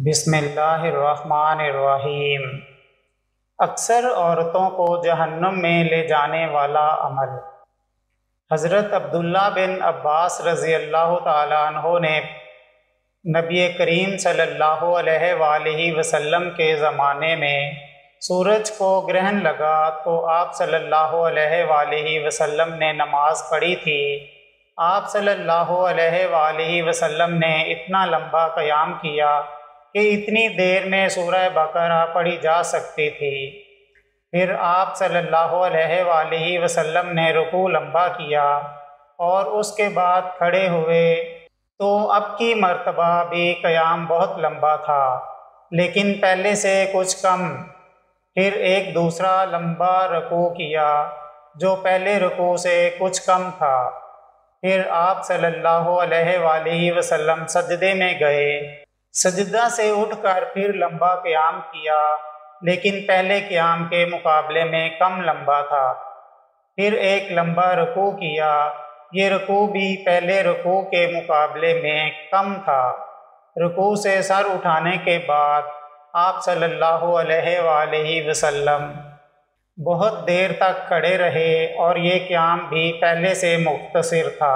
بسم اللہ الرحمن الرحیم۔ اکثر عورتوں کو جہنم میں لے جانے والا عمل۔ حضرت عبداللہ بن عباس رضی اللہ تعالیٰ عنہ نے نبی کریم صلی اللہ علیہ وآلہ وسلم کے زمانے میں سورج کو گرہن لگا تو آپ صلی اللہ علیہ وآلہ وسلم نے نماز پڑھی تھی۔ آپ صلی اللہ علیہ وآلہ وسلم نے اتنا لمبا قیام کیا کہ اتنی دیر میں سورہ بقرہ پڑھی جا سکتی تھی۔ پھر آپ صلی اللہ علیہ وآلہ وسلم نے رکوع لمبا کیا اور اس کے بعد کھڑے ہوئے تو اب کی مرتبہ بھی قیام بہت لمبا تھا، لیکن پہلے سے کچھ کم۔ پھر ایک دوسرا لمبا رکوع کیا جو پہلے رکوع سے کچھ کم تھا۔ پھر آپ صلی اللہ علیہ وآلہ وسلم سجدے میں گئے، سجدہ سے اٹھ کر پھر لمبا قیام کیا، لیکن پہلے قیام کے مقابلے میں کم لمبا تھا۔ پھر ایک لمبا رکوع کیا، یہ رکوع بھی پہلے رکوع کے مقابلے میں کم تھا۔ رکوع سے سر اٹھانے کے بعد آپ صلی اللہ علیہ وآلہ وسلم بہت دیر تک کھڑے رہے اور یہ قیام بھی پہلے سے مختصر تھا۔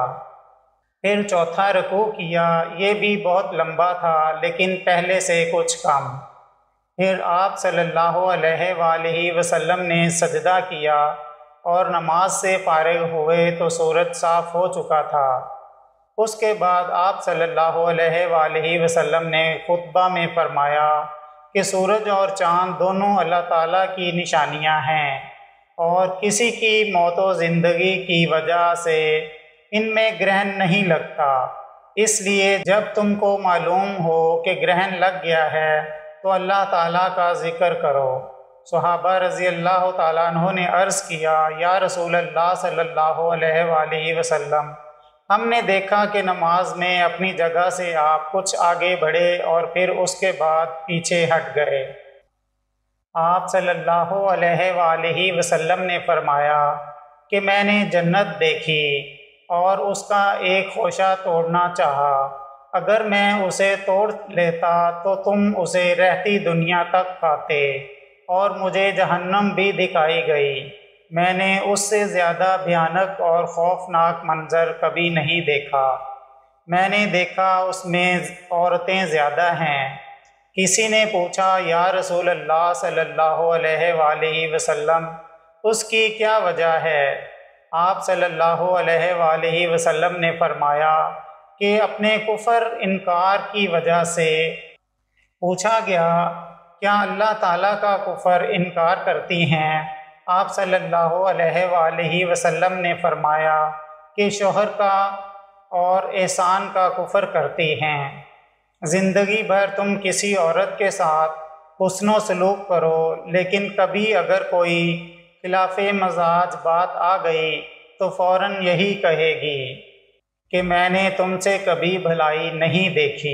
پھر چوتھا رکوع کیا، یہ بھی بہت لمبا تھا لیکن پہلے سے کچھ کم۔ پھر آپ صلی اللہ علیہ وآلہ وسلم نے سجدہ کیا اور نماز سے فارغ ہوئے تو سورج صاف ہو چکا تھا۔ اس کے بعد آپ صلی اللہ علیہ وآلہ وسلم نے خطبہ میں فرمایا کہ سورج اور چاند دونوں اللہ تعالیٰ کی نشانیاں ہیں اور کسی کی موت و زندگی کی وجہ سے ان میں گرہن نہیں لگتا، اس لیے جب تم کو معلوم ہو کہ گرہن لگ گیا ہے تو اللہ تعالیٰ کا ذکر کرو۔ صحابہ رضی اللہ تعالیٰ عنہ نے عرض کیا، یا رسول اللہ صلی اللہ علیہ وآلہ وسلم، ہم نے دیکھا کہ نماز میں اپنی جگہ سے آپ کچھ آگے بڑھے اور پھر اس کے بعد پیچھے ہٹ گئے۔ آپ صلی اللہ علیہ وآلہ وسلم نے فرمایا کہ میں نے جنت دیکھی اور اس کا ایک خوشہ توڑنا چاہا، اگر میں اسے توڑ لیتا تو تم اسے رہتی دنیا تک کھاتے، اور مجھے جہنم بھی دکھائی گئی۔ میں نے اس سے زیادہ بھیانک اور خوفناک منظر کبھی نہیں دیکھا۔ میں نے دیکھا اس میں عورتیں زیادہ ہیں۔ کسی نے پوچھا، یا رسول اللہ صلی اللہ علیہ وآلہ وسلم، اس کی کیا وجہ ہے؟ آپ صلی اللہ علیہ وآلہ وسلم نے فرمایا کہ اپنے کفر انکار کی وجہ سے۔ پوچھا گیا، کیا اللہ تعالیٰ کا کفر انکار کرتی ہیں؟ آپ صلی اللہ علیہ وآلہ وسلم نے فرمایا کہ شوہر کا اور احسان کا کفر کرتی ہیں۔ زندگی بھر تم کسی عورت کے ساتھ حسن و سلوک کرو، لیکن کبھی اگر کوئی خلاف مزاج بات آ گئی تو فوراً یہی کہے گی کہ میں نے تم سے کبھی بھلائی نہیں دیکھی۔